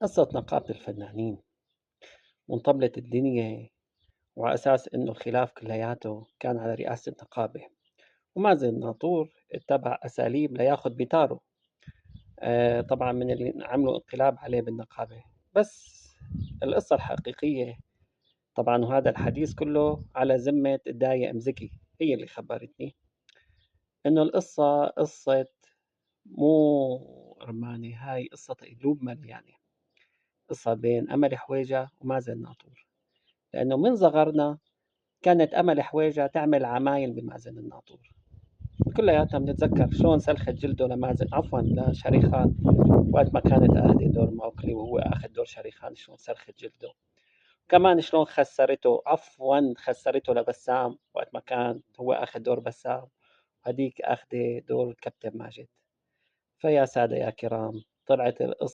قصة نقابة الفنانين وانطبلت الدنيا، وعلى أساس إنه الخلاف كلياته كان على رئاسة النقابة، ومازن الناطور اتبع أساليب لياخد بتاره. طبعا من اللي عملوا انقلاب عليه بالنقابة. بس القصة الحقيقية طبعا، وهذا الحديث كله على ذمة الداية أم زكي، هي اللي خبرتني إنه القصة قصة مو رمانة، هاي قصة قلوب مليانة، قصة بين أمل حويجة ومازن ناطور. لأنه من صغرنا كانت أمل حويجة تعمل عمايل بمازن الناطور، كلياتنا بنتذكر شلون سلخت جلده لمازن، عفوا لشريخان، وقت ما كانت أهدي دور موكلي وهو أخذ دور شريخان، شلون سلخت جلده. كمان شلون خسرته، عفوا خسرته لبسام وقت ما كان هو أخذ دور بسام، هديك أخذة دور الكابتن ماجد. فيا سادة يا كرام، طلعت القصة